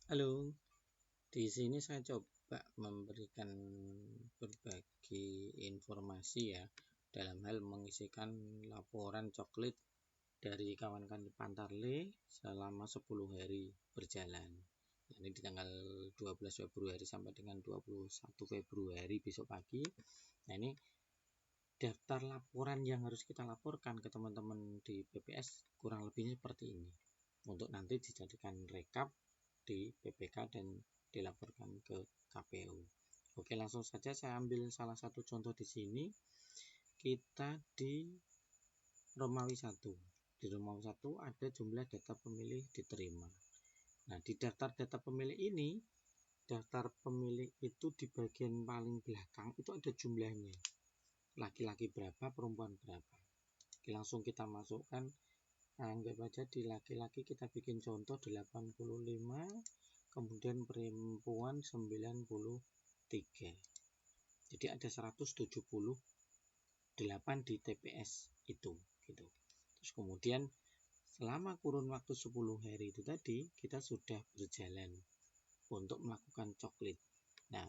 Halo, di sini saya coba memberikan berbagi informasi ya dalam hal mengisikan laporan coklit dari kawan-kawan Pantarle selama 10 hari berjalan. Ini di tanggal 12 Februari sampai dengan 21 Februari besok pagi. Nah, ini daftar laporan yang harus kita laporkan ke teman-teman di PPS kurang lebihnya seperti ini. Untuk nanti dijadikan rekap di PPK dan dilaporkan ke KPU. Oke, langsung saja saya ambil salah satu contoh di sini. Kita di Romawi 1. Di Romawi 1 ada jumlah data pemilih diterima. Nah, di daftar data pemilih ini, daftar pemilih itu di bagian paling belakang itu ada jumlahnya. Laki-laki berapa, perempuan berapa. Oke, langsung kita masukkan. Anggap aja di laki-laki kita bikin contoh 85, kemudian perempuan 93. Jadi ada 178 di TPS itu gitu. Terus kemudian selama kurun waktu 10 hari itu tadi kita sudah berjalan untuk melakukan coklit. Nah,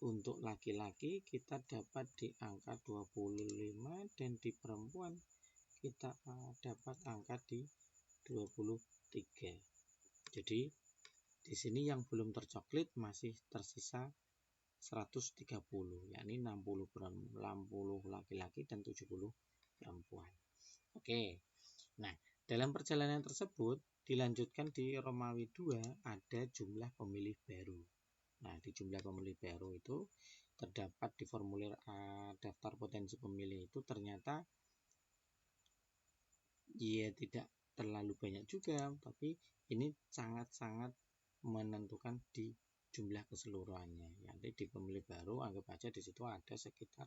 untuk laki-laki kita dapat di angka 25 dan di perempuan kita dapat angka di 23. Jadi di sini yang belum tercoklit masih tersisa 130, yakni 60 laki-laki dan 70 perempuan. Oke. Nah, dalam perjalanan tersebut dilanjutkan di Romawi 2 ada jumlah pemilih baru. Nah, di jumlah pemilih baru itu terdapat di formulir daftar potensi pemilih itu ternyata ya tidak terlalu banyak juga, tapi ini sangat-sangat menentukan di jumlah keseluruhannya. Nanti di pemilih baru anggap aja di situ ada sekitar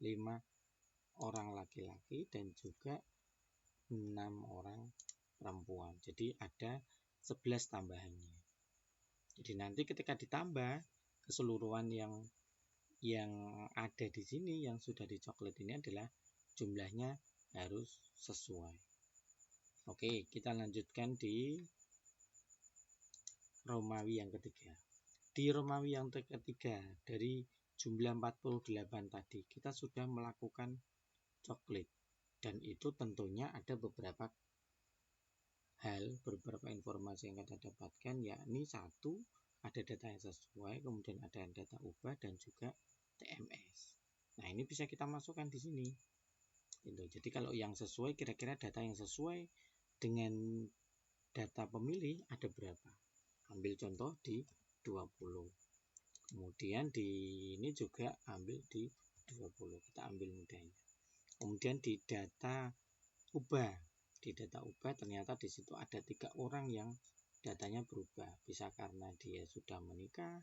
5 orang laki-laki dan juga 6 orang perempuan. Jadi ada 11 tambahannya. Jadi nanti ketika ditambah keseluruhan yang ada di sini yang sudah dicoklit ini adalah jumlahnya harus sesuai. Oke, kita lanjutkan di Romawi yang ketiga. Di Romawi yang ketiga dari jumlah 48 tadi kita sudah melakukan coklit dan itu tentunya ada beberapa informasi yang kita dapatkan, yakni satu ada data yang sesuai, kemudian ada data ubah dan juga TMS. Nah, ini bisa kita masukkan di sini. Jadi kalau yang sesuai, kira-kira data yang sesuai dengan data pemilih ada berapa? Ambil contoh di 20. Kemudian di ini juga ambil di 20. Kita ambil mudahnya. Kemudian di data ubah. Di data ubah ternyata di situ ada 3 orang yang datanya berubah. Bisa karena dia sudah menikah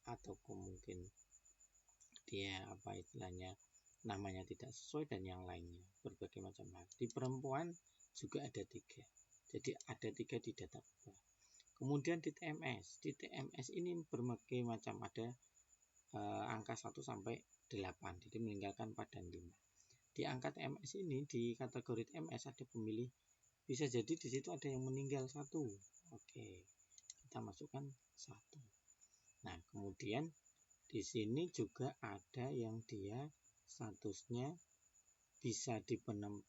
atau mungkin dia namanya tidak sesuai dan yang lainnya, berbagai macam hal. Di perempuan juga ada 3. Jadi ada 3 di data ubah. Kemudian di TMS ini berbagai macam, ada angka 1 sampai 8. Jadi meninggalkan 4 dan 5. Di angka TMS ini, di kategori TMS ada pemilih, bisa jadi di situ ada yang meninggal 1. Oke, kita masukkan 1. Nah, kemudian di sini juga ada yang dia statusnya bisa di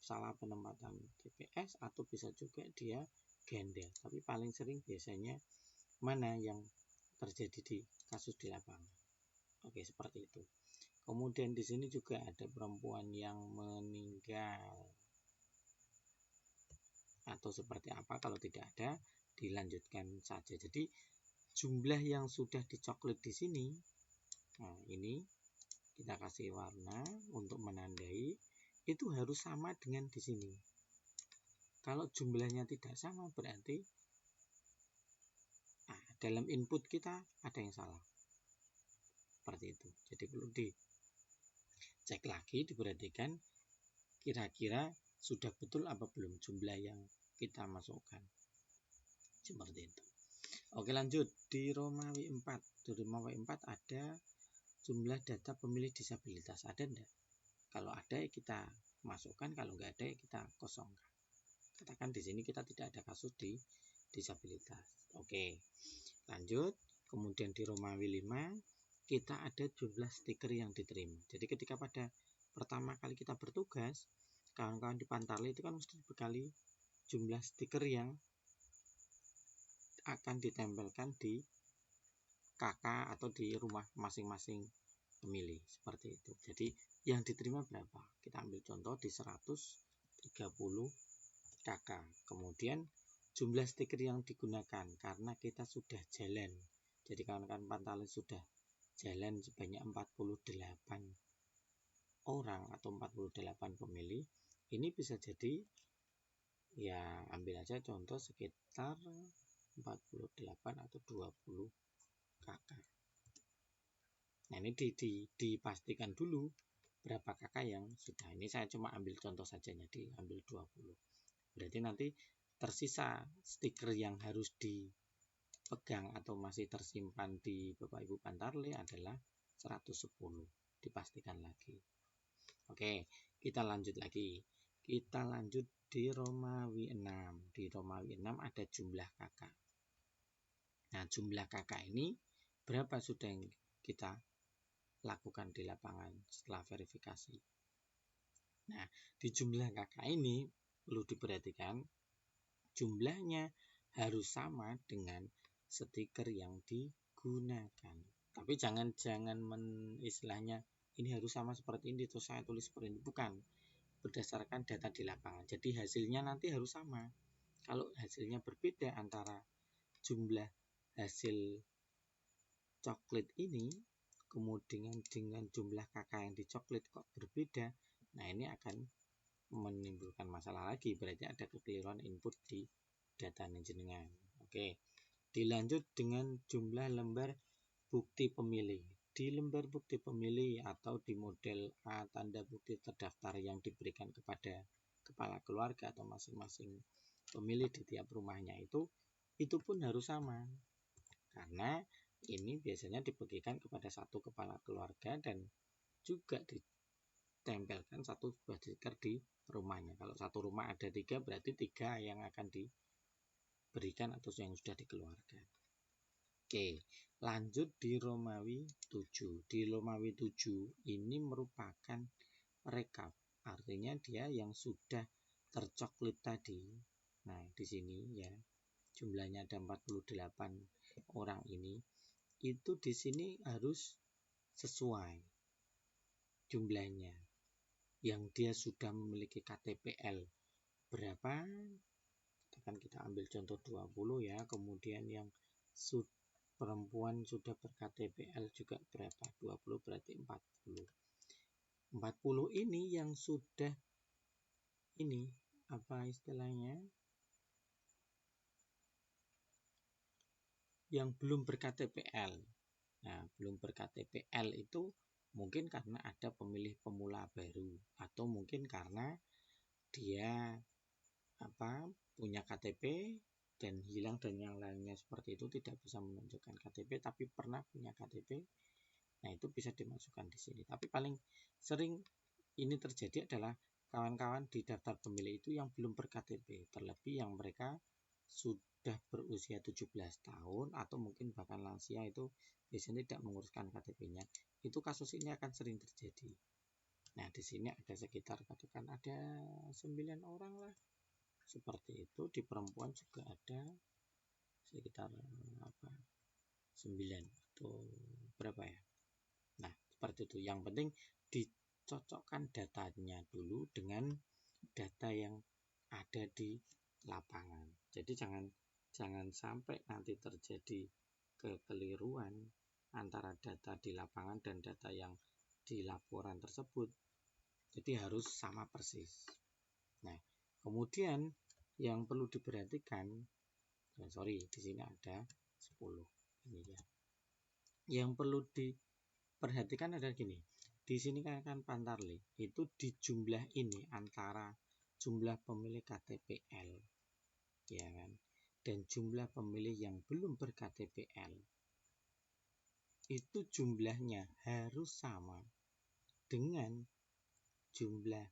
salah penempatan TPS atau bisa juga dia ganda. Tapi paling sering biasanya mana yang terjadi di kasus di lapangan. Oke, seperti itu. Kemudian di sini juga ada perempuan yang meninggal atau seperti apa. Kalau tidak ada, dilanjutkan saja. Jadi jumlah yang sudah dicoklit di sini, nah ini kita kasih warna untuk menandai, itu harus sama dengan di sini. Kalau jumlahnya tidak sama berarti dalam input kita ada yang salah. Seperti itu. Jadi perlu dicek lagi, diperhatikan kira-kira sudah betul apa belum jumlah yang kita masukkan. Seperti itu. Oke, lanjut di Romawi 4. Di Romawi 4 ada jumlah data pemilih disabilitas. Ada enggak? Kalau ada kita masukkan, kalau enggak ada kita kosongkan. Katakan di sini kita tidak ada kasus di disabilitas. Oke. Lanjut, kemudian di Romawi 5 kita ada jumlah stiker yang diterima. Jadi ketika pada pertama kali kita bertugas, kawan-kawan di Pantarlih itu kan mesti dibekali jumlah stiker yang akan ditempelkan di KK atau di rumah masing-masing pemilih, seperti itu. Jadi yang diterima berapa? Kita ambil contoh di 130 KK. Kemudian jumlah stiker yang digunakan karena kita sudah jalan. Jadi kawan-kawan Pantarlih sudah jalan sebanyak 48 orang atau 48 pemilih. Ini bisa jadi, ya ambil aja contoh sekitar 48 atau 20 KK. Nah ini dipastikan dulu berapa KK yang sudah. Ini saya cuma ambil contoh saja, jadi ambil 20. Berarti nanti tersisa stiker yang harus dipegang atau masih tersimpan di Bapak Ibu Pantarlih adalah 110. Dipastikan lagi. Oke, kita lanjut lagi. Kita lanjut di Romawi 6. Di Romawi 6 ada jumlah KK. Nah, jumlah KK ini berapa sudah yang kita lakukan di lapangan setelah verifikasi. Nah, di jumlah KK ini perlu diperhatikan jumlahnya harus sama dengan stiker yang digunakan. Tapi jangan istilahnya ini harus sama seperti ini, terus saya tulis seperti ini. Bukan, berdasarkan data di lapangan. Jadi hasilnya nanti harus sama. Kalau hasilnya berbeda antara jumlah hasil coklat ini, kemudian dengan jumlah KK yang di coklat kok berbeda, nah ini akan menimbulkan masalah lagi. Berarti ada kekeliruan input di data jenengan. Oke, dilanjut dengan jumlah lembar bukti pemilih. Di lembar bukti pemilih atau di model A tanda bukti terdaftar yang diberikan kepada kepala keluarga atau masing-masing pemilih di tiap rumahnya itu pun harus sama. Karena ini biasanya dibagikan kepada satu kepala keluarga dan juga ditempelkan satu buah stiker di rumahnya. Kalau satu rumah ada 3, berarti 3 yang akan diberikan atau yang sudah dikeluarkan. Oke, lanjut di Romawi 7. Di Romawi 7 ini merupakan rekap. Artinya dia yang sudah tercoklit tadi. Nah, di sini ya jumlahnya ada 48 orang ini. Itu di sini harus sesuai jumlahnya. Yang dia sudah memiliki KTPL berapa? Kita ambil contoh 20 ya. Kemudian yang perempuan sudah ber-KTPL juga berapa? 20 berarti 40. 40 ini yang sudah ini apa istilahnya? Yang belum ber-KTPL. Nah, belum ber-KTPL itu mungkin karena ada pemilih pemula baru atau mungkin karena dia punya KTP dan hilang dan yang lainnya seperti itu, tidak bisa menunjukkan KTP tapi pernah punya KTP. Nah, itu bisa dimasukkan di sini. Tapi paling sering ini terjadi adalah kawan-kawan di daftar pemilih itu yang belum ber-KTP, terlebih yang mereka sudah berusia 17 tahun atau mungkin bahkan lansia itu biasanya tidak menguruskan KTP-nya. Itu kasus ini akan sering terjadi. Nah, di sini ada sekitar katakan ada 9 orang lah. Seperti itu. Di perempuan juga ada sekitar 9 atau berapa ya. Nah, seperti itu. Yang penting dicocokkan datanya dulu dengan data yang ada di lapangan. Jadi jangan sampai nanti terjadi kekeliruan antara data di lapangan dan data yang di laporan tersebut. Jadi harus sama persis. Nah, kemudian yang perlu diperhatikan, di sini ada 10 ini ya. Yang perlu diperhatikan adalah gini. Di sini kan Pantarlih itu di jumlah ini antara jumlah pemilih KTPL ya kan dan jumlah pemilih yang belum ber-KTPL itu jumlahnya harus sama dengan jumlah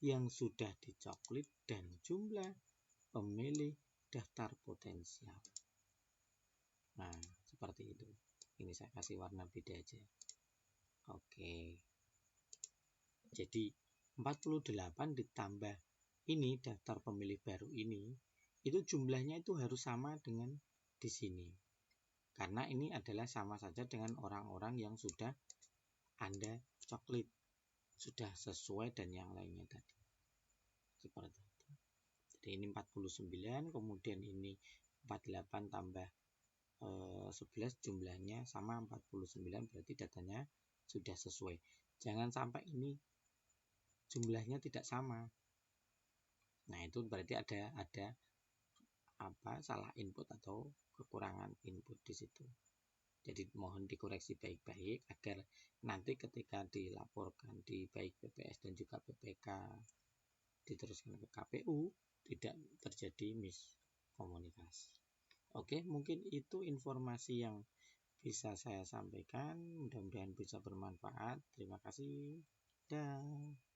yang sudah dicoklit dan jumlah pemilih daftar potensial. Nah, seperti itu. Ini saya kasih warna beda aja. Oke. Jadi 48 ditambah ini daftar pemilih baru ini, itu jumlahnya itu harus sama dengan di sini. Karena ini adalah sama saja dengan orang-orang yang sudah Anda coklit, sudah sesuai dan yang lainnya tadi. Seperti itu. Jadi ini 49, kemudian ini 48 tambah 11 jumlahnya sama 49, berarti datanya sudah sesuai. Jangan sampai ini jumlahnya tidak sama. Nah, itu berarti ada salah input atau kekurangan input di situ. Jadi mohon dikoreksi baik-baik agar nanti ketika dilaporkan di baik BPS dan juga BPK diteruskan ke KPU tidak terjadi miskomunikasi. Oke, mungkin itu informasi yang bisa saya sampaikan. Mudah-mudahan bisa bermanfaat. Terima kasih. Dah.